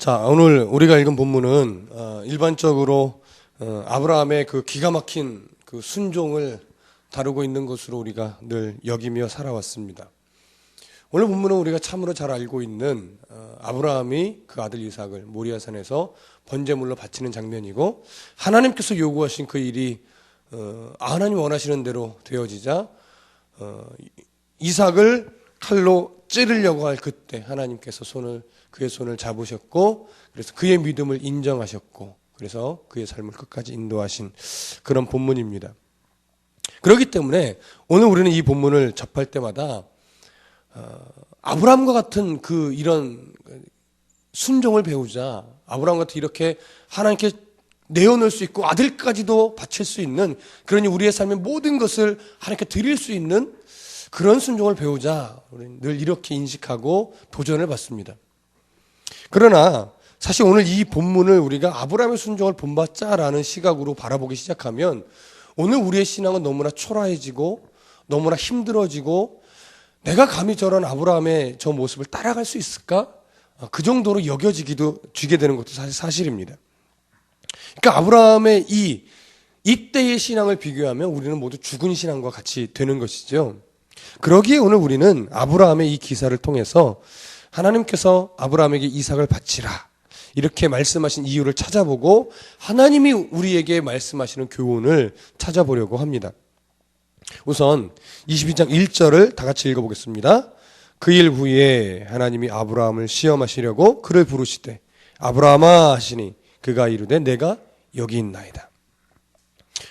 자, 오늘 우리가 읽은 본문은 일반적으로 아브라함의 그 기가 막힌 그 순종을 다루고 있는 것으로 우리가 늘 여기며 살아왔습니다. 오늘 본문은 우리가 참으로 잘 알고 있는 아브라함이 그 아들 이삭을 모리아산에서 번제물로 바치는 장면이고, 하나님께서 요구하신 그 일이 하나님 원하시는 대로 되어지자 이삭을 칼로 찌르려고 할 그때 하나님께서 그의 손을 잡으셨고, 그래서 그의 믿음을 인정하셨고, 그래서 그의 삶을 끝까지 인도하신 그런 본문입니다. 그렇기 때문에 오늘 우리는 이 본문을 접할 때마다 아브라함과 같은 이런 순종을 배우자, 아브라함 같은 이렇게 하나님께 내어놓을 수 있고 아들까지도 바칠 수 있는, 그러니 우리의 삶의 모든 것을 하나님께 드릴 수 있는 그런 순종을 배우자, 우리는 늘 이렇게 인식하고 도전을 받습니다. 그러나 사실 오늘 이 본문을 우리가 아브라함의 순종을 본받자라는 시각으로 바라보기 시작하면 오늘 우리의 신앙은 너무나 초라해지고 너무나 힘들어지고, 내가 감히 저런 아브라함의 저 모습을 따라갈 수 있을까? 그 정도로 여겨지게 되는 것도 사실입니다. 그러니까 아브라함의 이때의 신앙을 비교하면 우리는 모두 죽은 신앙과 같이 되는 것이죠. 그러기에 오늘 우리는 아브라함의 이 기사를 통해서 하나님께서 아브라함에게 이삭을 바치라 이렇게 말씀하신 이유를 찾아보고 하나님이 우리에게 말씀하시는 교훈을 찾아보려고 합니다. 우선 22장 1절을 다 같이 읽어보겠습니다. 그 일 후에 하나님이 아브라함을 시험하시려고 그를 부르시되 아브라함아 하시니 그가 이르되 내가 여기 있나이다.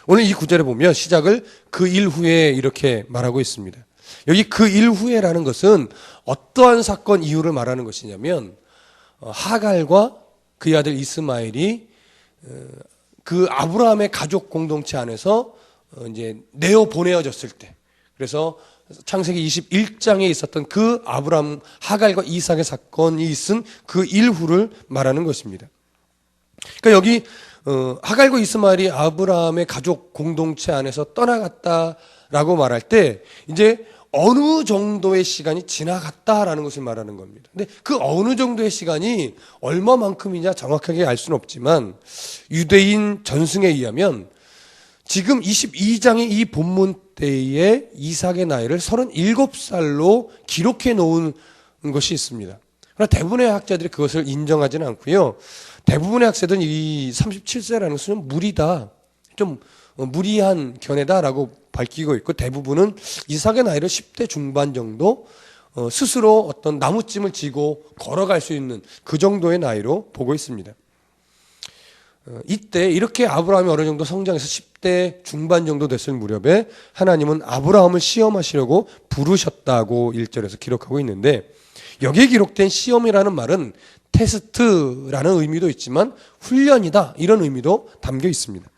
오늘 이 구절에 보면 시작을 그 일 후에 이렇게 말하고 있습니다. 여기 그 일 후에라는 것은 어떠한 사건 이유를 말하는 것이냐면, 하갈과 그의 아들 이스마엘이 그 아브라함의 가족 공동체 안에서 이제 내어 보내어졌을 때, 그래서 창세기 21장에 있었던 그 아브라함 하갈과 이삭의 사건이 있은 그 일후를 말하는 것입니다. 그러니까 여기 하갈과 이스마엘이 아브라함의 가족 공동체 안에서 떠나갔다라고 말할 때 이제 어느 정도의 시간이 지나갔다라는 것을 말하는 겁니다. 근데 그 어느 정도의 시간이 얼마만큼이냐 정확하게 알 수는 없지만 유대인 전승에 의하면 지금 22장의 이 본문 때에 이삭의 나이를 37살로 기록해 놓은 것이 있습니다. 그러나 대부분의 학자들이 그것을 인정하지는 않고요. 대부분의 학자들은 이 37세라는 것은 무리다, 좀 무리한 견해다라고 밝히고 있고, 대부분은 이삭의 나이를 10대 중반 정도, 스스로 어떤 나무찜을 쥐고 걸어갈 수 있는 그 정도의 나이로 보고 있습니다. 이때 이렇게 아브라함이 어느 정도 성장해서 10대 중반 정도 됐을 무렵에 하나님은 아브라함을 시험하시려고 부르셨다고 1절에서 기록하고 있는데, 여기에 기록된 시험이라는 말은 테스트라는 의미도 있지만 훈련이다 이런 의미도 담겨 있습니다.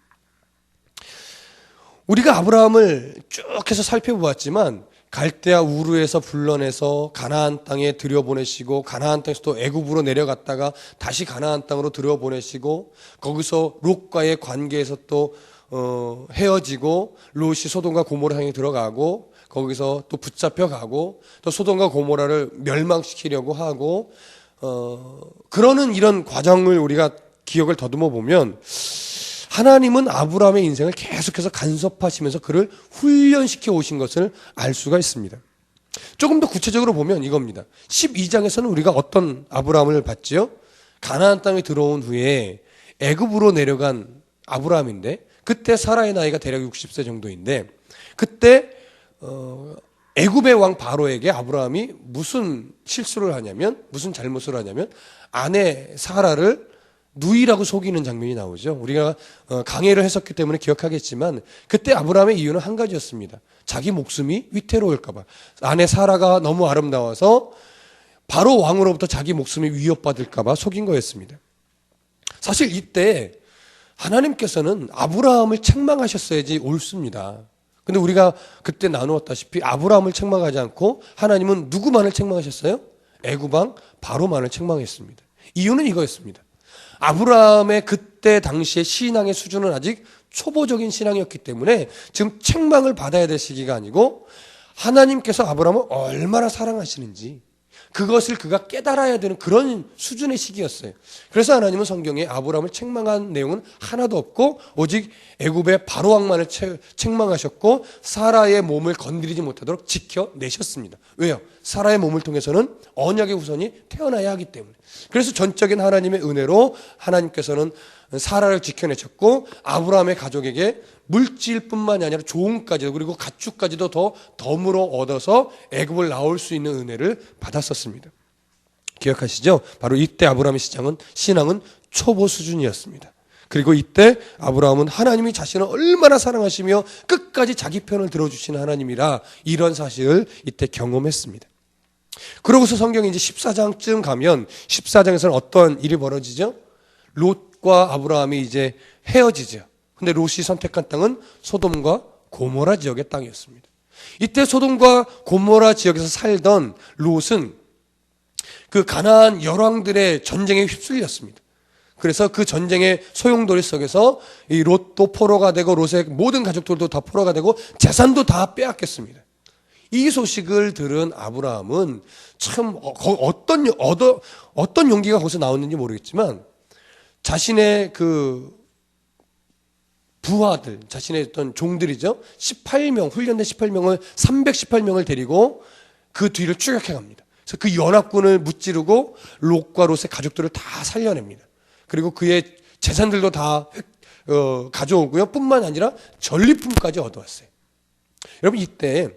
우리가 아브라함을 쭉 해서 살펴보았지만 갈대아 우르에서 불러내서 가나안 땅에 들여보내시고, 가나안 땅에서 또 애굽으로 내려갔다가 다시 가나안 땅으로 들여보내시고, 거기서 롯과의 관계에서 또 헤어지고 롯이 소돔과 고모라 향해 들어가고, 거기서 또 붙잡혀가고, 또 소돔과 고모라를 멸망시키려고 하고, 그러는 이런 과정을 우리가 기억을 더듬어 보면 하나님은 아브라함의 인생을 계속해서 간섭하시면서 그를 훈련시켜 오신 것을 알 수가 있습니다. 조금 더 구체적으로 보면 이겁니다. 12장에서는 우리가 어떤 아브라함을 봤지요? 가나안 땅에 들어온 후에 애굽으로 내려간 아브라함인데, 그때 사라의 나이가 대략 60세 정도인데, 그때 애굽의 왕 바로에게 아브라함이 무슨 실수를 하냐면, 무슨 잘못을 하냐면 아내 사라를 누이라고 속이는 장면이 나오죠. 우리가 강해를 했었기 때문에 기억하겠지만 그때 아브라함의 이유는 한 가지였습니다. 자기 목숨이 위태로울까 봐. 아내 사라가 너무 아름다워서 바로 왕으로부터 자기 목숨이 위협받을까 봐 속인 거였습니다. 사실 이때 하나님께서는 아브라함을 책망하셨어야지 옳습니다. 근데 우리가 그때 나누었다시피 아브라함을 책망하지 않고 하나님은 누구만을 책망하셨어요? 애굽왕 바로만을 책망했습니다. 이유는 이거였습니다. 아브라함의 그때 당시의 신앙의 수준은 아직 초보적인 신앙이었기 때문에 지금 책망을 받아야 될 시기가 아니고, 하나님께서 아브라함을 얼마나 사랑하시는지, 그것을 그가 깨달아야 되는 그런 수준의 시기였어요. 그래서 하나님은 성경에 아브라함을 책망한 내용은 하나도 없고 오직 애굽의 바로 왕만을 책망하셨고 사라의 몸을 건드리지 못하도록 지켜내셨습니다. 왜요? 사라의 몸을 통해서는 언약의 후손이 태어나야 하기 때문에. 그래서 전적인 하나님의 은혜로 하나님께서는 사라를 지켜내셨고 아브라함의 가족에게 물질뿐만이 아니라 조언까지도 그리고 가축까지도 더 덤으로 얻어서 애굽을 나올 수 있는 은혜를 받았었습니다. 기억하시죠? 바로 이때 아브라함의 신앙은 초보 수준이었습니다. 그리고 이때 아브라함은 하나님이 자신을 얼마나 사랑하시며 끝까지 자기 편을 들어주시는 하나님이라 이런 사실을 이때 경험했습니다. 그러고서 성경이 이제 14장쯤 가면 14장에서는 어떤 일이 벌어지죠? 롯과 아브라함이 이제 헤어지죠. 근데 롯이 선택한 땅은 소돔과 고모라 지역의 땅이었습니다. 이때 소돔과 고모라 지역에서 살던 롯은 그 가나안 열왕들의 전쟁에 휩쓸렸습니다. 그래서 그 전쟁의 소용돌이 속에서 이 롯도 포로가 되고 롯의 모든 가족들도 다 포로가 되고 재산도 다 빼앗겼습니다. 이 소식을 들은 아브라함은 참 어떤 용기가 거기서 나왔는지 모르겠지만 자신의 그 부하들, 자신의 어떤 종들이죠. 18명, 훈련된 18명을 318명을 데리고 그 뒤를 추격해 갑니다. 그래서 그 연합군을 무찌르고 롯과 롯의 가족들을 다 살려냅니다. 그리고 그의 재산들도 다 가져오고요. 뿐만 아니라 전리품까지 얻어왔어요. 여러분 이때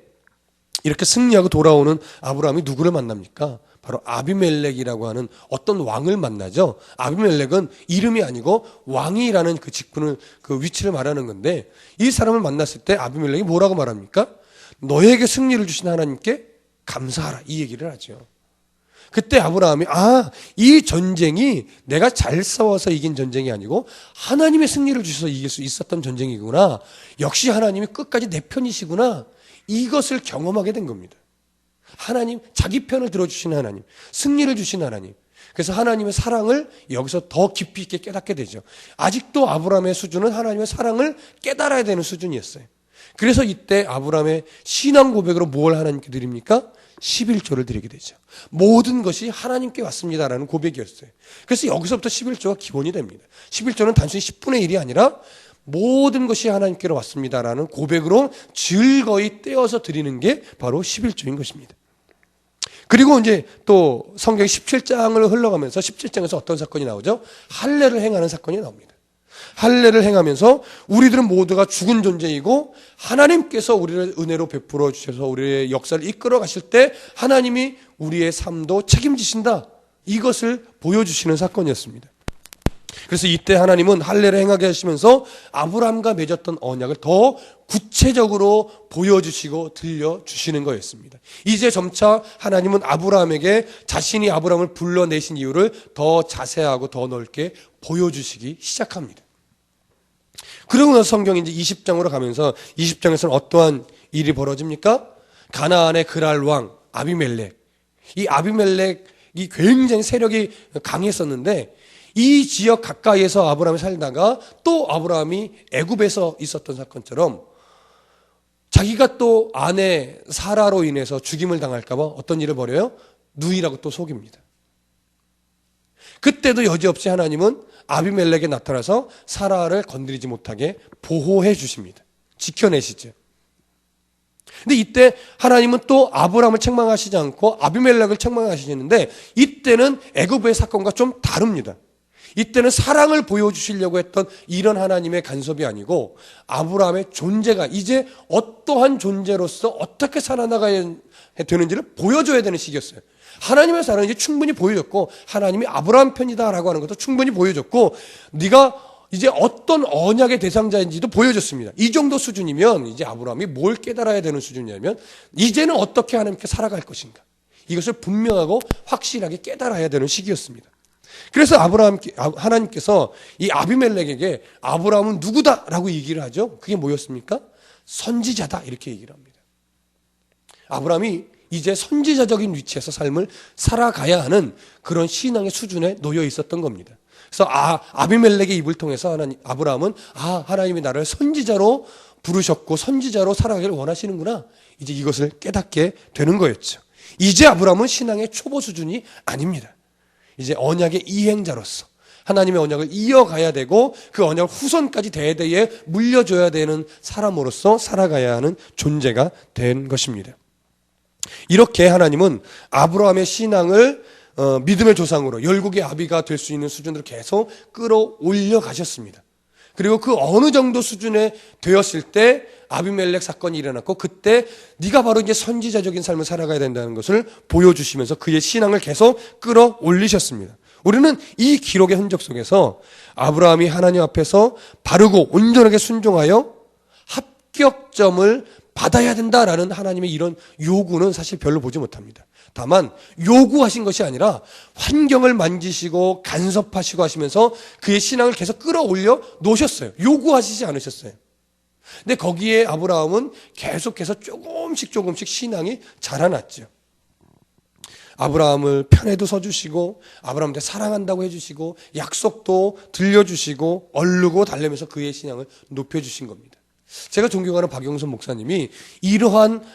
이렇게 승리하고 돌아오는 아브라함이 누구를 만납니까? 바로 아비멜렉이라고 하는 어떤 왕을 만나죠. 아비멜렉은 이름이 아니고 왕이라는 그 직분을 그 위치를 말하는 건데 이 사람을 만났을 때 아비멜렉이 뭐라고 말합니까? 너에게 승리를 주신 하나님께 감사하라 이 얘기를 하죠. 그때 아브라함이 이 전쟁이 내가 잘 싸워서 이긴 전쟁이 아니고 하나님의 승리를 주셔서 이길 수 있었던 전쟁이구나. 역시 하나님이 끝까지 내 편이시구나. 이것을 경험하게 된 겁니다. 하나님, 자기 편을 들어주시는 하나님, 승리를 주시는 하나님. 그래서 하나님의 사랑을 여기서 더 깊이 있게 깨닫게 되죠. 아직도 아브라함의 수준은 하나님의 사랑을 깨달아야 되는 수준이었어요. 그래서 이때 아브라함의 신앙 고백으로 뭘 하나님께 드립니까? 11조를 드리게 되죠. 모든 것이 하나님께 왔습니다라는 고백이었어요. 그래서 여기서부터 11조가 기본이 됩니다. 11조는 단순히 10분의 1이 아니라 모든 것이 하나님께로 왔습니다라는 고백으로 즐거이 떼어서 드리는 게 바로 11조인 것입니다. 그리고 이제 또 성경 17장을 흘러가면서 17장에서 어떤 사건이 나오죠? 할례를 행하는 사건이 나옵니다. 할례를 행하면서 우리들은 모두가 죽은 존재이고 하나님께서 우리를 은혜로 베풀어 주셔서 우리의 역사를 이끌어 가실 때 하나님이 우리의 삶도 책임지신다. 이것을 보여주시는 사건이었습니다. 그래서 이때 하나님은 할례를 행하게 하시면서 아브라함과 맺었던 언약을 더 구체적으로 보여주시고 들려주시는 거였습니다. 이제 점차 하나님은 아브라함에게 자신이 아브라함을 불러내신 이유를 더 자세하고 더 넓게 보여주시기 시작합니다. 그러고 나서 성경이 이제 20장으로 가면서 20장에서는 어떠한 일이 벌어집니까? 가나안의 그랄 왕 아비멜렉. 이 아비멜렉이 굉장히 세력이 강했었는데 이 지역 가까이에서 아브라함이 살다가 또 아브라함이 애굽에서 있었던 사건처럼 자기가 또 아내 사라로 인해서 죽임을 당할까 봐 어떤 일을 벌여요? 누이라고 또 속입니다. 그때도 여지없이 하나님은 아비멜렉에 나타나서 사라를 건드리지 못하게 보호해 주십니다. 지켜내시죠. 근데 이때 하나님은 또 아브라함을 책망하시지 않고 아비멜렉을 책망하시는데 이때는 애굽의 사건과 좀 다릅니다. 이때는 사랑을 보여주시려고 했던 이런 하나님의 간섭이 아니고 아브라함의 존재가 이제 어떠한 존재로서 어떻게 살아나가야 되는지를 보여줘야 되는 시기였어요. 하나님의 사랑은 이제 충분히 보여줬고 하나님이 아브라함 편이다라고 하는 것도 충분히 보여줬고 네가 이제 어떤 언약의 대상자인지도 보여줬습니다. 이 정도 수준이면 이제 아브라함이 뭘 깨달아야 되는 수준이냐면 이제는 어떻게 하나님께 살아갈 것인가. 이것을 분명하고 확실하게 깨달아야 되는 시기였습니다. 그래서 하나님께서 이 아비멜렉에게 아브라함은 누구다라고 얘기를 하죠. 그게 뭐였습니까? 선지자다 이렇게 얘기를 합니다. 아브라함이 이제 선지자적인 위치에서 삶을 살아가야 하는 그런 신앙의 수준에 놓여 있었던 겁니다. 그래서 아비멜렉의 입을 통해서 아브라함은 하나님이 나를 선지자로 부르셨고 선지자로 살아가기를 원하시는구나. 이제 이것을 깨닫게 되는 거였죠. 이제 아브라함은 신앙의 초보 수준이 아닙니다. 이제 언약의 이행자로서 하나님의 언약을 이어가야 되고 그 언약을 후손까지 대대에 물려줘야 되는 사람으로서 살아가야 하는 존재가 된 것입니다. 이렇게 하나님은 아브라함의 신앙을 믿음의 조상으로 열국의 아비가 될 수 있는 수준으로 계속 끌어올려 가셨습니다. 그리고 그 어느 정도 수준에 되었을 때 아비멜렉 사건이 일어났고 그때 네가 바로 이제 선지자적인 삶을 살아가야 된다는 것을 보여주시면서 그의 신앙을 계속 끌어올리셨습니다. 우리는 이 기록의 흔적 속에서 아브라함이 하나님 앞에서 바르고 온전하게 순종하여 합격점을 받아야 된다라는 하나님의 이런 요구는 사실 별로 보지 못합니다. 다만 요구하신 것이 아니라 환경을 만지시고 간섭하시고 하시면서 그의 신앙을 계속 끌어올려 놓으셨어요. 요구하시지 않으셨어요. 근데 거기에 아브라함은 계속해서 조금씩 신앙이 자라났죠. 아브라함을 편에도 서주시고 아브라함한테 사랑한다고 해주시고 약속도 들려주시고 얼르고 달래면서 그의 신앙을 높여주신 겁니다. 제가 존경하는 박영선 목사님이 이러한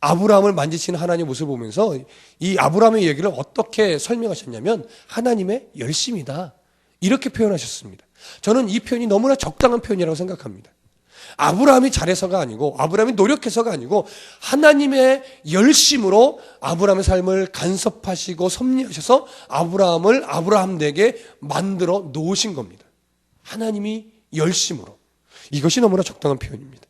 아브라함을 만지시는 하나님의 모습을 보면서 이 아브라함의 얘기를 어떻게 설명하셨냐면 하나님의 열심이다 이렇게 표현하셨습니다. 저는 이 표현이 너무나 적당한 표현이라고 생각합니다. 아브라함이 잘해서가 아니고 아브라함이 노력해서가 아니고 하나님의 열심으로 아브라함의 삶을 간섭하시고 섭리하셔서 아브라함을 아브라함에게 만들어 놓으신 겁니다. 하나님이 열심으로. 이것이 너무나 적당한 표현입니다.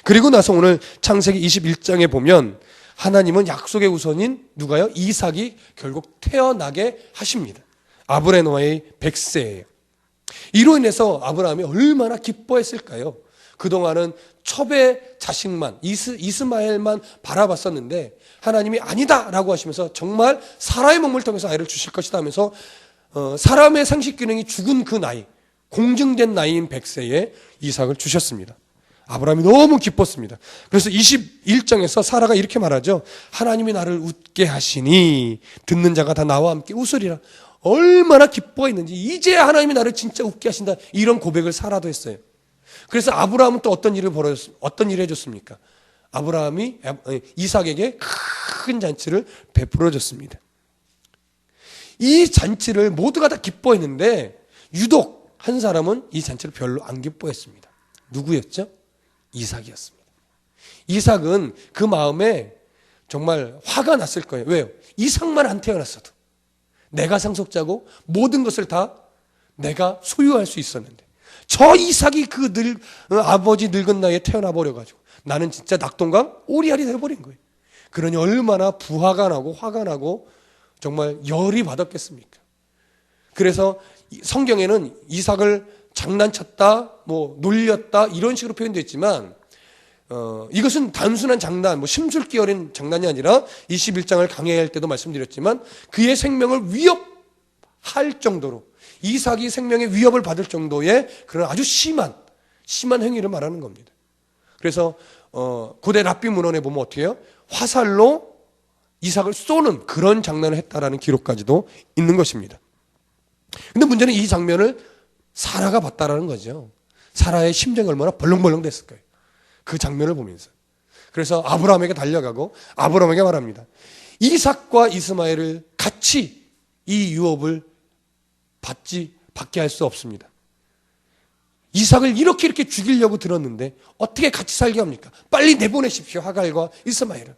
그리고 나서 오늘 창세기 21장에 보면 하나님은 약속의 우선인 누가요? 이삭이 결국 태어나게 하십니다. 아브라함의 백세예요. 이로 인해서 아브라함이 얼마나 기뻐했을까요? 그동안은 첩의 자식만 이스마엘만 바라봤었는데 하나님이 아니다라고 하시면서 정말 사라의 몸을 통해서 아이를 주실 것이다 하면서 사람의 상식 기능이 죽은 그 나이 공증된 나이인 100세에 이삭을 주셨습니다. 아브라함이 너무 기뻤습니다. 그래서 21장에서 사라가 이렇게 말하죠. 하나님이 나를 웃게 하시니 듣는 자가 다 나와 함께 웃으리라. 얼마나 기뻐했는지 이제 하나님이 나를 진짜 웃게 하신다 이런 고백을 사라도 했어요. 그래서 아브라함은 또 어떤 일을 해줬습니까? 아브라함이 이삭에게 큰 잔치를 베풀어 줬습니다. 이 잔치를 모두가 다 기뻐했는데 유독 한 사람은 이 잔치를 별로 안 기뻐했습니다. 누구였죠? 이삭이었습니다. 이삭은 그 마음에 정말 화가 났을 거예요. 왜요? 이삭만 안 태어났어도 내가 상속자고 모든 것을 다 내가 소유할 수 있었는데 저 이삭이 아버지 늙은 나이에 태어나 버려가지고 나는 진짜 낙동강 오리알이 돼버린 거예요. 그러니 얼마나 부화가 나고 화가 나고 정말 열이 받았겠습니까? 그래서 성경에는 이삭을 장난쳤다, 놀렸다 이런 식으로 표현되어 있지만 이것은 단순한 장난, 심술기 어린 장난이 아니라 21장을 강해할 때도 말씀드렸지만 그의 생명을 위협할 정도로 이삭이 생명의 위협을 받을 정도의 그런 아주 심한 행위를 말하는 겁니다. 그래서 고대 랍비 문헌에 보면 어떻게 해요? 화살로 이삭을 쏘는 그런 장난을 했다라는 기록까지도 있는 것입니다. 근데 문제는 이 장면을 사라가 봤다라는 거죠. 사라의 심정이 얼마나 벌렁벌렁 됐을 거예요. 그 장면을 보면서. 그래서 아브라함에게 달려가고 아브라함에게 말합니다. 이삭과 이스마엘을 같이 이 유업을 받게 할 수 없습니다. 이삭을 이렇게 죽이려고 들었는데 어떻게 같이 살게 합니까? 빨리 내보내십시오. 하갈과 이스마엘을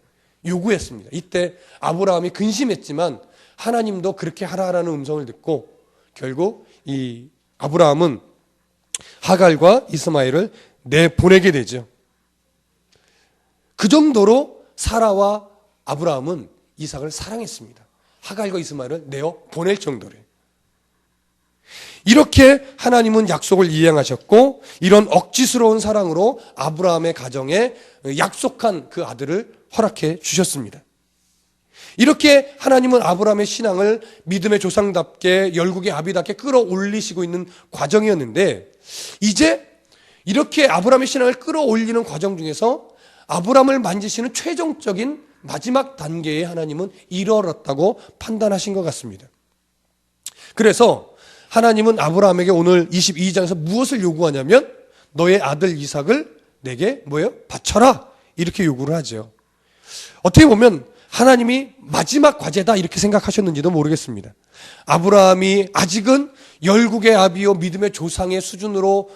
요구했습니다. 이때 아브라함이 근심했지만 하나님도 그렇게 하라라는 음성을 듣고 결국 이 아브라함은 하갈과 이스마엘을 내보내게 되죠. 그 정도로 사라와 아브라함은 이삭을 사랑했습니다. 하갈과 이스마엘을 내어 보낼 정도로요. 이렇게 하나님은 약속을 이행하셨고 이런 억지스러운 사랑으로 아브라함의 가정에 약속한 그 아들을 허락해 주셨습니다. 이렇게 하나님은 아브라함의 신앙을 믿음의 조상답게 열국의 아비답게 끌어올리시고 있는 과정이었는데 이제 이렇게 아브라함의 신앙을 끌어올리는 과정 중에서 아브라함을 만지시는 최종적인 마지막 단계에 하나님은 이르렀다고 판단하신 것 같습니다. 그래서 하나님은 아브라함에게 오늘 22장에서 무엇을 요구하냐면 너의 아들 이삭을 내게 바쳐라 이렇게 요구를 하죠. 어떻게 보면 하나님이 마지막 과제다 이렇게 생각하셨는지도 모르겠습니다. 아브라함이 아직은 열국의 아비요 믿음의 조상의 수준으로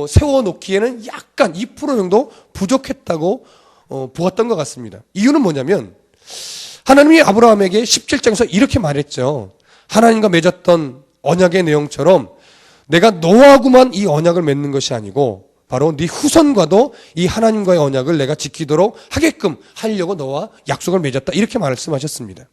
세워놓기에는 약간 2% 정도 부족했다고 보았던 것 같습니다. 이유는 뭐냐면 하나님이 아브라함에게 17장에서 이렇게 말했죠. 하나님과 맺었던 언약의 내용처럼 내가 너하고만 이 언약을 맺는 것이 아니고 바로 네 후손과도 이 하나님과의 언약을 내가 지키도록 하게끔 하려고 너와 약속을 맺었다 이렇게 말씀하셨습니다.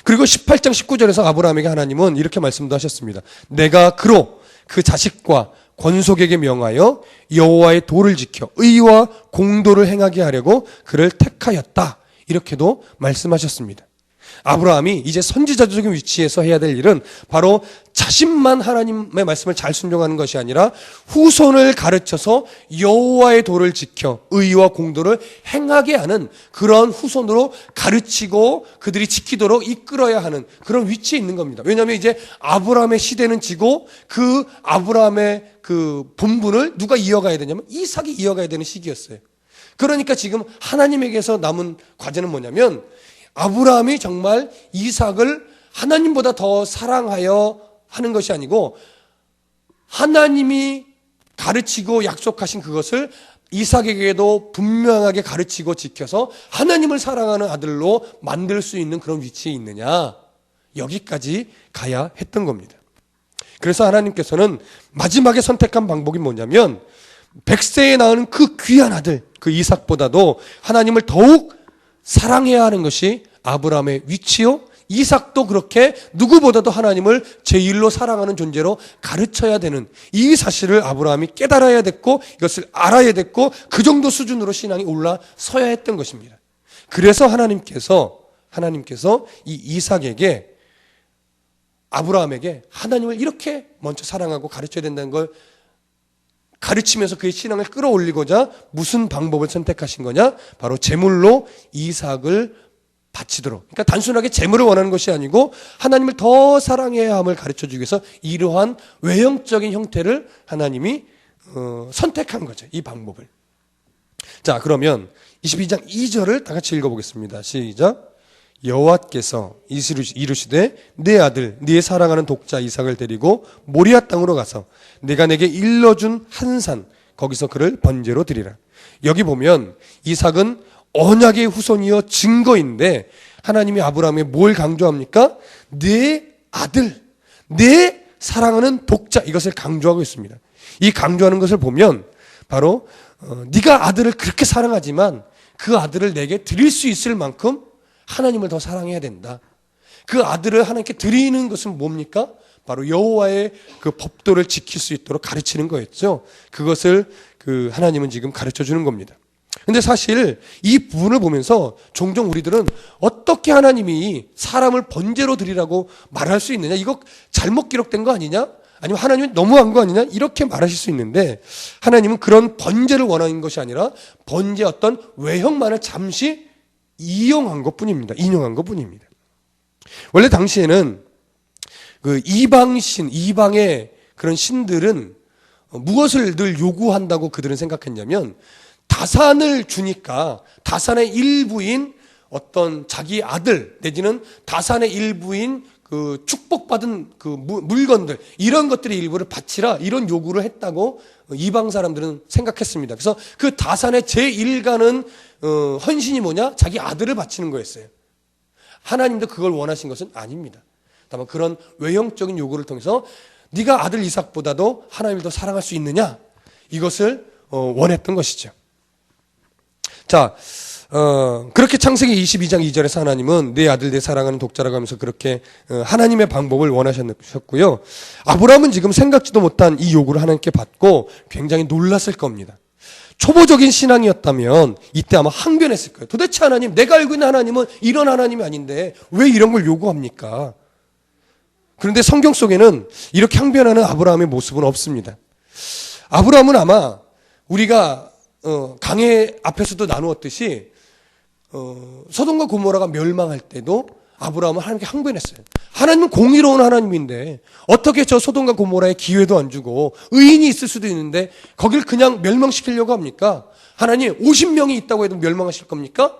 그리고 18장 19절에서 아브라함에게 하나님은 이렇게 말씀도 하셨습니다. 내가 그로 그 자식과 권속에게 명하여 여호와의 도를 지켜 의와 공도를 행하게 하려고 그를 택하였다 이렇게도 말씀하셨습니다. 아브라함이 이제 선지자적인 위치에서 해야 될 일은 바로 자신만 하나님의 말씀을 잘 순종하는 것이 아니라 후손을 가르쳐서 여호와의 도를 지켜 의와 공도를 행하게 하는 그런 후손으로 가르치고 그들이 지키도록 이끌어야 하는 그런 위치에 있는 겁니다. 왜냐하면 이제 아브라함의 시대는 지고 그 아브라함의 그 본분을 누가 이어가야 되냐면 이삭이 이어가야 되는 시기였어요. 그러니까 지금 하나님에게서 남은 과제는 뭐냐면 아브라함이 정말 이삭을 하나님보다 더 사랑하여 하는 것이 아니고 하나님이 가르치고 약속하신 그것을 이삭에게도 분명하게 가르치고 지켜서 하나님을 사랑하는 아들로 만들 수 있는 그런 위치에 있느냐, 여기까지 가야 했던 겁니다. 그래서 하나님께서는 마지막에 선택한 방법이 뭐냐면 100세에 낳은 그 귀한 아들 그 이삭보다도 하나님을 더욱 사랑해야 하는 것이 아브라함의 위치요, 이삭도 그렇게 누구보다도 하나님을 제일로 사랑하는 존재로 가르쳐야 되는 이 사실을 아브라함이 깨달아야 됐고 이것을 알아야 됐고 그 정도 수준으로 신앙이 올라서야 했던 것입니다. 그래서 하나님께서 이 이삭에게 아브라함에게 하나님을 이렇게 먼저 사랑하고 가르쳐야 된다는 걸 가르치면서 그의 신앙을 끌어올리고자 무슨 방법을 선택하신 거냐? 바로 제물로 이삭을 바치도록. 그러니까 단순하게 제물을 원하는 것이 아니고 하나님을 더 사랑해야 함을 가르쳐주기 위해서 이러한 외형적인 형태를 하나님이 선택한 거죠. 이 방법을. 자, 그러면 22장 2절을 다 같이 읽어보겠습니다. 시작. 여호와께서 이르시되 내 아들 네 사랑하는 독자 이삭을 데리고 모리아 땅으로 가서 내가 내게 일러준 한 산 거기서 그를 번제로 드리라. 여기 보면 이삭은 언약의 후손이여 증거인데 하나님이 아브라함에 뭘 강조합니까? 내 아들, 내 사랑하는 독자 이것을 강조하고 있습니다. 이 강조하는 것을 보면 바로 네가 아들을 그렇게 사랑하지만 그 아들을 내게 드릴 수 있을 만큼 하나님을 더 사랑해야 된다. 그 아들을 하나님께 드리는 것은 뭡니까? 바로 여호와의 그 법도를 지킬 수 있도록 가르치는 거였죠. 그것을 하나님은 지금 가르쳐 주는 겁니다. 근데 사실 이 부분을 보면서 종종 우리들은 어떻게 하나님이 사람을 번제로 드리라고 말할 수 있느냐? 이거 잘못 기록된 거 아니냐? 아니면 하나님이 너무한 거 아니냐? 이렇게 말하실 수 있는데 하나님은 그런 번제를 원하는 것이 아니라 번제 어떤 외형만을 잠시 인용한 것 뿐입니다. 원래 당시에는 그 이방의 그런 신들은 무엇을 늘 요구한다고 그들은 생각했냐면 다산을 주니까 다산의 일부인 어떤 자기 아들 내지는 다산의 일부인 그 축복받은 그 물건들 이런 것들의 일부를 바치라 이런 요구를 했다고 이방 사람들은 생각했습니다. 그래서 그 다산의 제1가는 헌신이 뭐냐? 자기 아들을 바치는 거였어요. 하나님도 그걸 원하신 것은 아닙니다. 다만 그런 외형적인 요구를 통해서 네가 아들 이삭보다도 하나님을 더 사랑할 수 있느냐? 이것을 원했던 것이죠. 자, 그렇게 창세기 22장 2절에서 하나님은 내 아들 내 사랑하는 독자라고 하면서 그렇게 하나님의 방법을 원하셨고요. 아브라함은 지금 생각지도 못한 이 요구를 하나님께 받고 굉장히 놀랐을 겁니다. 초보적인 신앙이었다면 이때 아마 항변했을 거예요. 도대체 하나님, 내가 알고 있는 하나님은 이런 하나님이 아닌데 왜 이런 걸 요구합니까? 그런데 성경 속에는 이렇게 항변하는 아브라함의 모습은 없습니다. 아브라함은 아마 우리가 강해 앞에서도 나누었듯이 소돔과 고모라가 멸망할 때도 아브라함은 하나님께 항변했어요. 하나님은 공의로운 하나님인데 어떻게 저 소돔과 고모라에 기회도 안 주고 의인이 있을 수도 있는데 거길 그냥 멸망시키려고 합니까? 하나님 50명이 있다고 해도 멸망하실 겁니까?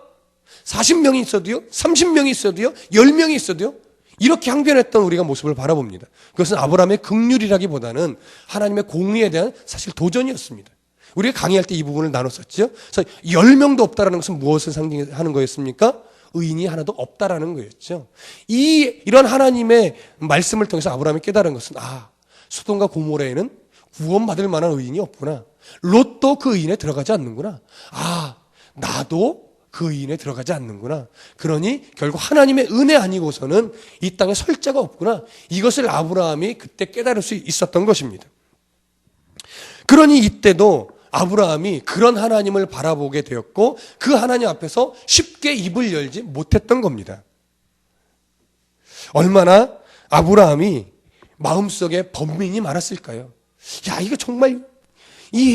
40명이 있어도요, 30명이 있어도요, 10명이 있어도요, 이렇게 항변했던 우리가 모습을 바라봅니다. 그것은 아브라함의 긍휼이라기보다는 하나님의 공의에 대한 사실 도전이었습니다. 우리가 강의할 때 이 부분을 나눴었죠. 그래서 10명도 없다라는 것은 무엇을 상징하는 거였습니까? 의인이 하나도 없다라는 거였죠. 이런 하나님의 말씀을 통해서 아브라함이 깨달은 것은 소돔과 고모라에는 구원받을 만한 의인이 없구나. 롯도 그 의인에 들어가지 않는구나. 나도 그 의인에 들어가지 않는구나. 그러니 결국 하나님의 은혜 아니고서는 이 땅에 설 자가 없구나. 이것을 아브라함이 그때 깨달을 수 있었던 것입니다. 그러니 이때도 아브라함이 그런 하나님을 바라보게 되었고 그 하나님 앞에서 쉽게 입을 열지 못했던 겁니다. 얼마나 아브라함이 마음속에 번민이 많았을까요? 이거 정말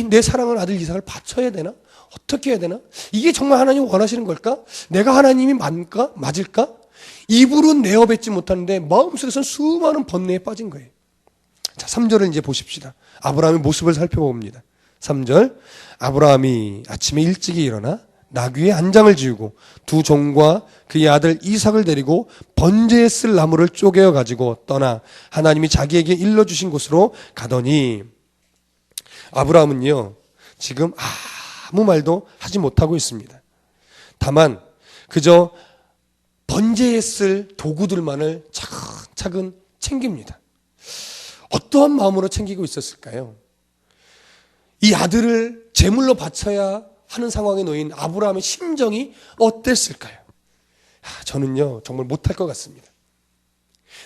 내 사랑하는 아들 이삭을 바쳐야 되나? 어떻게 해야 되나? 이게 정말 하나님 원하시는 걸까? 내가 하나님이 맞을까? 입으로 내어뱉지 못하는데 마음속에서는 수많은 번뇌에 빠진 거예요. 자, 3절을 이제 보십시다. 아브라함의 모습을 살펴봅니다. 3절, 아브라함이 아침에 일찍이 일어나 나귀의 안장을 지우고 두 종과 그의 아들 이삭을 데리고 번제에 쓸 나무를 쪼개어 가지고 떠나 하나님이 자기에게 일러주신 곳으로 가더니, 아브라함은요 지금 아무 말도 하지 못하고 있습니다. 다만 그저 번제에 쓸 도구들만을 차근차근 챙깁니다. 어떠한 마음으로 챙기고 있었을까요? 이 아들을 제물로 바쳐야 하는 상황에 놓인 아브라함의 심정이 어땠을까요? 저는요 정말 못할 것 같습니다.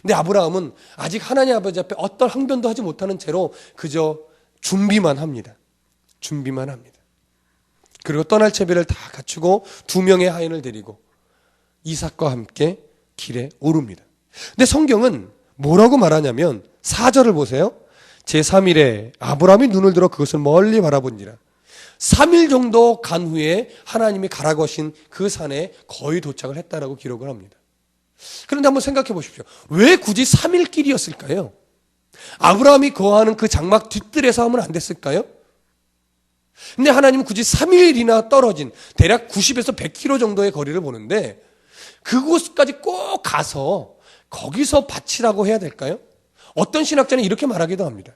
근데 아브라함은 아직 하나님 아버지 앞에 어떤 항변도 하지 못하는 채로 그저 준비만 합니다. 그리고 떠날 채비를 다 갖추고 2명의 하인을 데리고 이삭과 함께 길에 오릅니다. 근데 성경은 뭐라고 말하냐면 4절을 보세요. 제3일에 아브라함이 눈을 들어 그것을 멀리 바라본지라. 3일 정도 간 후에 하나님이 가라고 하신 그 산에 거의 도착을 했다라고 기록을 합니다. 그런데 한번 생각해 보십시오. 왜 굳이 3일 길이었을까요? 아브라함이 거하는 그 장막 뒷뜰에서 하면 안 됐을까요? 근데 하나님은 굳이 3일이나 떨어진 대략 90에서 100km 정도의 거리를 보는데 그곳까지 꼭 가서 거기서 바치라고 해야 될까요? 어떤 신학자는 이렇게 말하기도 합니다.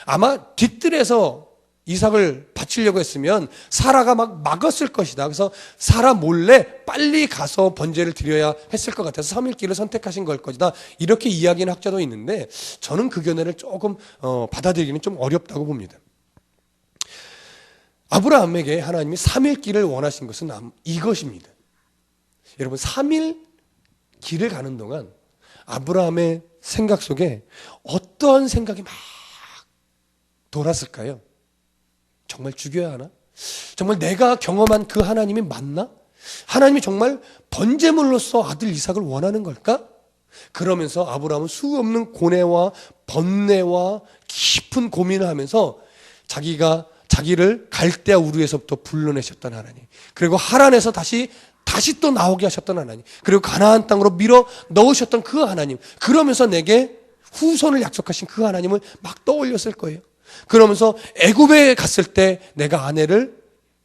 아마 뒷뜰에서 이삭을 바치려고 했으면 사라가 막았을 것이다. 그래서 사라 몰래 빨리 가서 번제를 드려야 했을 것 같아서 3일 길을 선택하신 걸 것이다. 이렇게 이야기하는 학자도 있는데 저는 그 견해를 조금 받아들이기는 좀 어렵다고 봅니다. 아브라함에게 하나님이 3일 길을 원하신 것은 이것입니다. 여러분 3일 길을 가는 동안 아브라함의 생각 속에 어떠한 생각이 막 돌았을까요? 정말 죽여야 하나? 정말 내가 경험한 그 하나님이 맞나? 하나님이 정말 번제물로서 아들 이삭을 원하는 걸까? 그러면서 아브라함은 수없는 고뇌와 번뇌와 깊은 고민을 하면서 자기를 갈대아 우르에서부터 불러내셨던 하나님, 그리고 하란에서 다시 또 나오게 하셨던 하나님, 그리고 가나안 땅으로 밀어 넣으셨던 그 하나님, 그러면서 내게 후손을 약속하신 그 하나님을 막 떠올렸을 거예요. 그러면서 애굽에 갔을 때 내가 아내를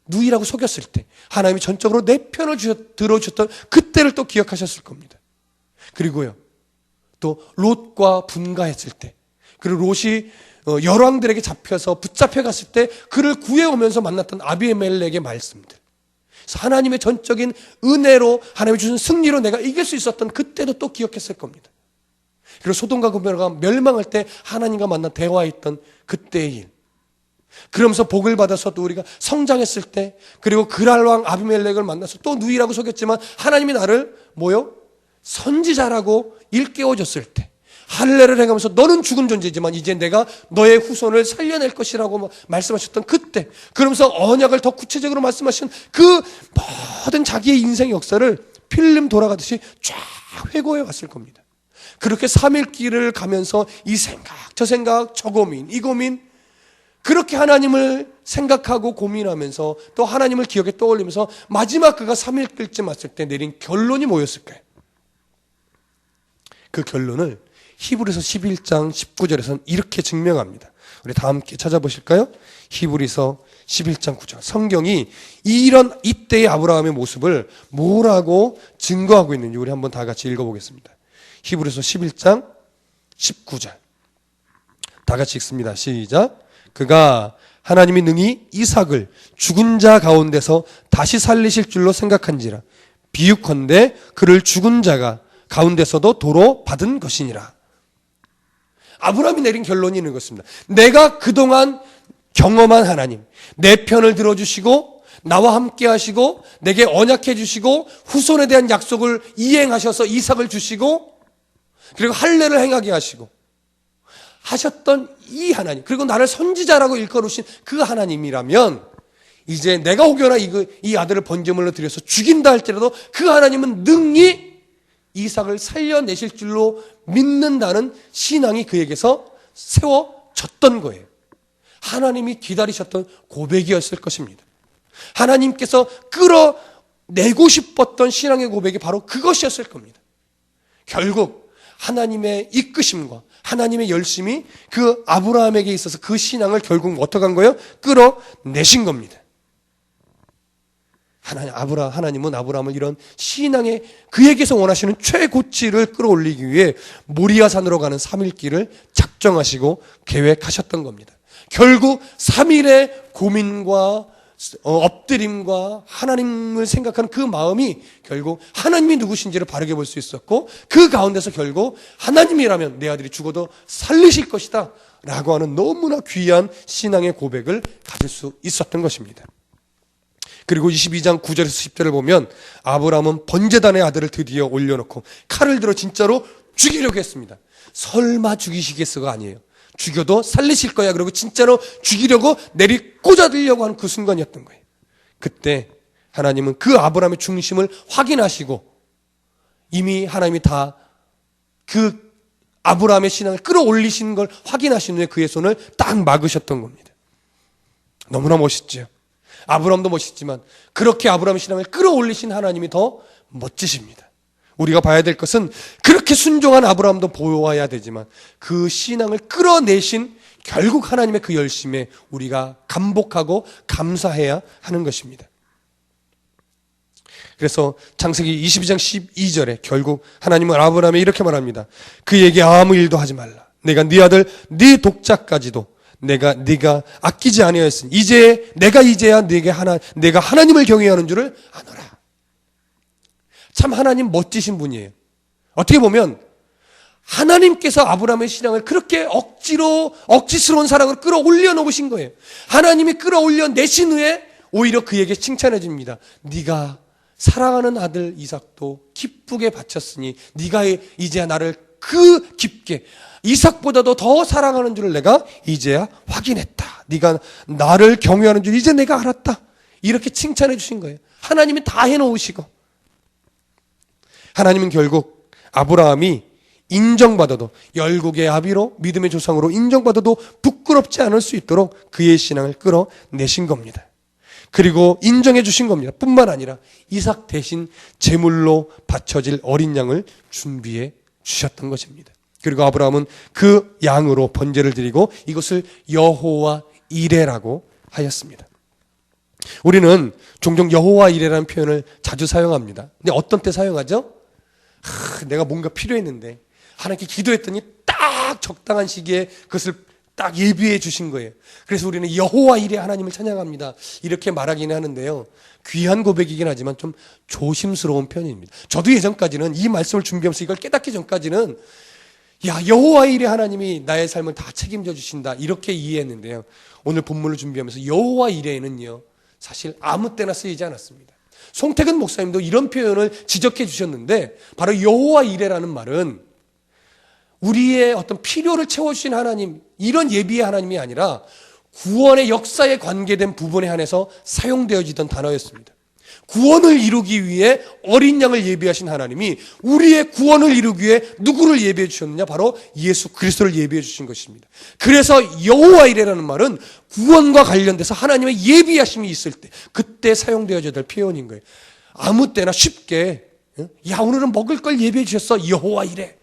누이라고 속였을 때 하나님이 전적으로 내 편을 들어주셨던 그때를 또 기억하셨을 겁니다. 그리고요 또 롯과 분가했을 때, 그리고 롯이 열왕들에게 잡혀서 붙잡혀 갔을 때 그를 구해오면서 만났던 아비멜렉의 말씀들, 하나님의 전적인 은혜로 하나님이 주신 승리로 내가 이길 수 있었던 그때도 또 기억했을 겁니다. 그리고 소돔과 고모라가 멸망할 때 하나님과 만나 대화했던 그때의 일, 그러면서 복을 받아서 또 우리가 성장했을 때, 그리고 그랄왕 아비멜렉을 만나서 또 누이라고 속였지만 하나님이 나를 선지자라고 일깨워줬을 때, 할례를 해가면서 너는 죽은 존재지만 이제 내가 너의 후손을 살려낼 것이라고 말씀하셨던 그때, 그러면서 언약을 더 구체적으로 말씀하신 그 모든 자기의 인생 역사를 필름 돌아가듯이 쫙 회고해 왔을 겁니다. 그렇게 3일 길을 가면서 이 생각, 저 생각, 저 고민, 이 고민, 그렇게 하나님을 생각하고 고민하면서 또 하나님을 기억에 떠올리면서 마지막 그가 3일 길쯤 왔을 때 내린 결론이 뭐였을까요? 그 결론을 히브리서 11장 19절에서는 이렇게 증명합니다. 우리 다 함께 찾아보실까요? 히브리서 11장 9절. 성경이 이런 이때의 아브라함의 모습을 뭐라고 증거하고 있는지 우리 한번 다 같이 읽어보겠습니다. 히브리서 11장 19절. 다 같이 읽습니다. 시작. 그가 하나님이 능히 이삭을 죽은 자 가운데서 다시 살리실 줄로 생각한지라. 비유컨대 그를 죽은 자가 가운데서도 도로 받은 것이니라. 아브라함이 내린 결론이 있는 것입니다. 내가 그동안 경험한 하나님, 내 편을 들어주시고 나와 함께 하시고 내게 언약해 주시고 후손에 대한 약속을 이행하셔서 이삭을 주시고 그리고 할례를 행하게 하시고 하셨던 이 하나님, 그리고 나를 선지자라고 일컬으신 그 하나님이라면 이제 내가 혹여나 이 아들을 번제물로 드려서 죽인다 할지라도 그 하나님은 능히 이삭을 살려내실 줄로 믿는다는 신앙이 그에게서 세워졌던 거예요. 하나님이 기다리셨던 고백이었을 것입니다. 하나님께서 끌어내고 싶었던 신앙의 고백이 바로 그것이었을 겁니다. 결국 하나님의 이끄심과 하나님의 열심이 그 아브라함에게 있어서 그 신앙을 결국 어떻게 한 거예요? 끌어내신 겁니다. 하나님은 아브라함을 이런 신앙의 그에게서 원하시는 최고치를 끌어올리기 위해 모리아산으로 가는 3일길을 작정하시고 계획하셨던 겁니다. 결국 3일의 고민과 엎드림과 하나님을 생각하는 그 마음이 결국 하나님이 누구신지를 바르게 볼 수 있었고 그 가운데서 결국 하나님이라면 내 아들이 죽어도 살리실 것이다 라고 하는 너무나 귀한 신앙의 고백을 가질 수 있었던 것입니다. 그리고 22장 9절에서 10절을 보면 아브라함은 번제단의 아들을 드디어 올려놓고 칼을 들어 진짜로 죽이려고 했습니다. 설마 죽이시겠어가 아니에요. 죽여도 살리실 거야. 그리고 진짜로 죽이려고 내리 꽂아들려고 하는 그 순간이었던 거예요. 그때 하나님은 그 아브라함의 중심을 확인하시고 이미 하나님이 다 그 아브라함의 신앙을 끌어올리시는 걸 확인하신 후에 그의 손을 딱 막으셨던 겁니다. 너무나 멋있죠. 아브라함도 멋있지만 그렇게 아브라함의 신앙을 끌어올리신 하나님이 더 멋지십니다. 우리가 봐야 될 것은 그렇게 순종한 아브라함도 보아야 되지만 그 신앙을 끌어내신 결국 하나님의 그 열심에 우리가 감복하고 감사해야 하는 것입니다. 그래서 창세기 22장 12절에 결국 하나님은 아브라함에 이렇게 말합니다. 그에게 아무 일도 하지 말라. 내가 네 아들 네 독자까지도 네가 아끼지 아니하였으니 내가 이제야 내가 하나님을 경외하는 줄을 아노라. 참 하나님 멋지신 분이에요. 어떻게 보면 하나님께서 아브라함의 신앙을 그렇게 억지스러운 사랑으로 끌어올려 놓으신 거예요. 하나님이 끌어올려 내신 후에 오히려 그에게 칭찬해 줍니다. 네가 사랑하는 아들 이삭도 기쁘게 바쳤으니 네가 이제야 나를 그 깊게 이삭보다도 더 사랑하는 줄을 내가 이제야 확인했다. 네가 나를 경외하는 줄 이제 내가 알았다. 이렇게 칭찬해 주신 거예요. 하나님이 다 해놓으시고 하나님은 결국 아브라함이 인정받아도 열국의 아비로 믿음의 조상으로 인정받아도 부끄럽지 않을 수 있도록 그의 신앙을 끌어내신 겁니다. 그리고 인정해 주신 겁니다. 뿐만 아니라 이삭 대신 제물로 바쳐질 어린 양을 준비해 주셨던 것입니다. 그리고 아브라함은 그 양으로 번제를 드리고 이것을 여호와 이레라고 하였습니다. 우리는 종종 여호와 이레라는 표현을 자주 사용합니다. 근데 어떤 때 사용하죠? 내가 뭔가 필요했는데 하나님께 기도했더니 딱 적당한 시기에 그것을 딱 예비해 주신 거예요. 그래서 우리는 여호와 이레 하나님을 찬양합니다. 이렇게 말하기는 하는데요. 귀한 고백이긴 하지만 좀 조심스러운 편입니다. 저도 예전까지는 이 말씀을 준비하면서 이걸 깨닫기 전까지는 여호와 이레 하나님이 나의 삶을 다 책임져 주신다 이렇게 이해했는데요. 오늘 본문을 준비하면서 여호와 이레는요 사실 아무 때나 쓰이지 않았습니다. 송태근 목사님도 이런 표현을 지적해 주셨는데 바로 여호와 이레라는 말은 우리의 어떤 필요를 채워주신 하나님, 이런 예비의 하나님이 아니라 구원의 역사에 관계된 부분에 한해서 사용되어지던 단어였습니다. 구원을 이루기 위해 어린 양을 예비하신 하나님이 우리의 구원을 이루기 위해 누구를 예비해 주셨느냐? 바로 예수 그리스도를 예비해 주신 것입니다. 그래서 여호와 이레라는 말은 구원과 관련돼서 하나님의 예비하심이 있을 때 그때 사용되어져야 될 표현인 거예요. 아무 때나 쉽게 오늘은 먹을 걸 예비해 주셨어 여호와 이레.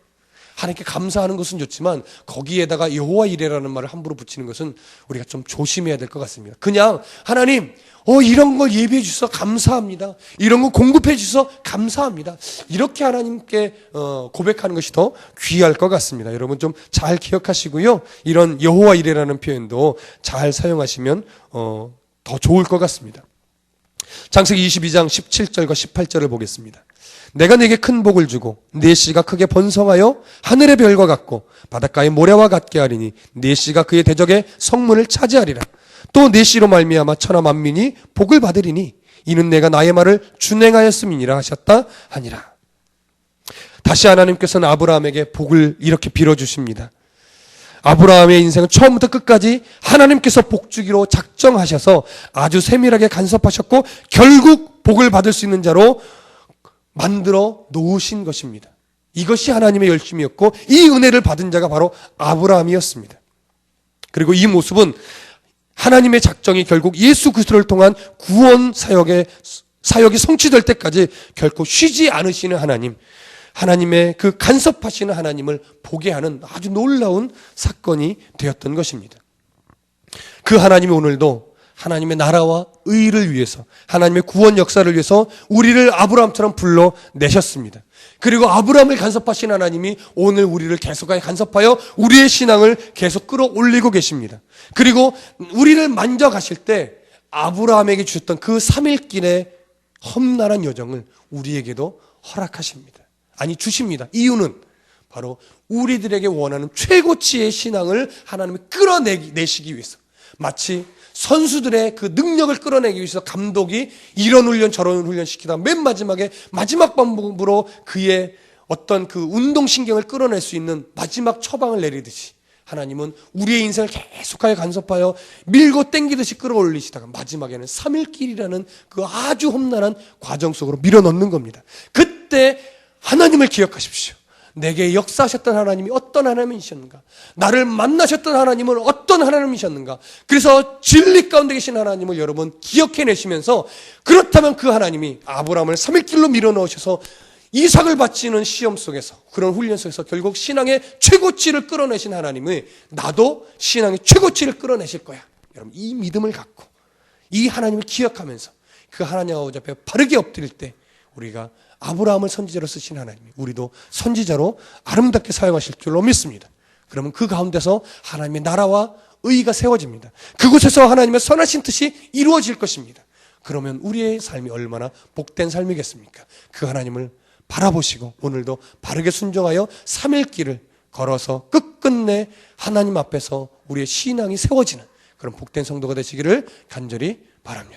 하나님께 감사하는 것은 좋지만 거기에다가 여호와 이레라는 말을 함부로 붙이는 것은 우리가 좀 조심해야 될 것 같습니다. 그냥 하나님 이런 걸 예비해 주셔서 감사합니다. 이런 거 공급해 주셔서 감사합니다. 이렇게 하나님께 고백하는 것이 더 귀할 것 같습니다. 여러분 좀 잘 기억하시고요. 이런 여호와 이레라는 표현도 잘 사용하시면 더 좋을 것 같습니다. 창세기 22장 17절과 18절을 보겠습니다. 내가 네게 큰 복을 주고 네 씨가 크게 번성하여 하늘의 별과 같고 바닷가의 모래와 같게 하리니 네 씨가 그의 대적의 성문을 차지하리라. 또 네 씨로 말미암아 천하 만민이 복을 받으리니 이는 내가 나의 말을 준행하였음이니라 하셨다 하니라. 다시 하나님께서는 아브라함에게 복을 이렇게 빌어주십니다. 아브라함의 인생은 처음부터 끝까지 하나님께서 복 주기로 작정하셔서 아주 세밀하게 간섭하셨고 결국 복을 받을 수 있는 자로 만들어 놓으신 것입니다. 이것이 하나님의 열심이었고 이 은혜를 받은 자가 바로 아브라함이었습니다. 그리고 이 모습은 하나님의 작정이 결국 예수 그리스도를 통한 구원 사역이 성취될 때까지 결코 쉬지 않으시는 하나님, 하나님의 그 간섭하시는 하나님을 보게 하는 아주 놀라운 사건이 되었던 것입니다. 그 하나님이 오늘도 하나님의 나라와 의를 위해서, 하나님의 구원 역사를 위해서 우리를 아브라함처럼 불러내셨습니다. 그리고 아브라함을 간섭하신 하나님이 오늘 우리를 계속하여 간섭하여 우리의 신앙을 계속 끌어올리고 계십니다. 그리고 우리를 만져가실 때 아브라함에게 주셨던 그 3일길의 험난한 여정을 우리에게도 허락하십니다. 아니 주십니다. 이유는 바로 우리들에게 원하는 최고치의 신앙을 하나님이 끌어내시기 위해서, 마치 선수들의 그 능력을 끌어내기 위해서 감독이 이런 훈련 저런 훈련 시키다 맨 마지막에 마지막 방법으로 그의 어떤 그 운동신경을 끌어낼 수 있는 마지막 처방을 내리듯이 하나님은 우리의 인생을 계속하여 간섭하여 밀고 땡기듯이 끌어올리시다가 마지막에는 3일길이라는 그 아주 험난한 과정 속으로 밀어넣는 겁니다. 그때 하나님을 기억하십시오. 내게 역사하셨던 하나님이 어떤 하나님이셨는가? 나를 만나셨던 하나님은 어떤 하나님이셨는가? 그래서 진리 가운데 계신 하나님을 여러분 기억해내시면서, 그렇다면 그 하나님이 아브라함을 3일길로 밀어넣으셔서 이삭을 바치는 시험 속에서, 그런 훈련 속에서 결국 신앙의 최고치를 끌어내신 하나님의 나도 신앙의 최고치를 끌어내실 거야. 여러분 이 믿음을 갖고 이 하나님을 기억하면서 그 하나님 아버지 앞에 바르게 엎드릴 때 우리가 아브라함을 선지자로 쓰신 하나님이 우리도 선지자로 아름답게 사용하실 줄로 믿습니다. 그러면 그 가운데서 하나님의 나라와 의가 세워집니다. 그곳에서 하나님의 선하신 뜻이 이루어질 것입니다. 그러면 우리의 삶이 얼마나 복된 삶이겠습니까? 그 하나님을 바라보시고 오늘도 바르게 순종하여 3일길을 걸어서 끝끝내 하나님 앞에서 우리의 신앙이 세워지는 그런 복된 성도가 되시기를 간절히 바랍니다.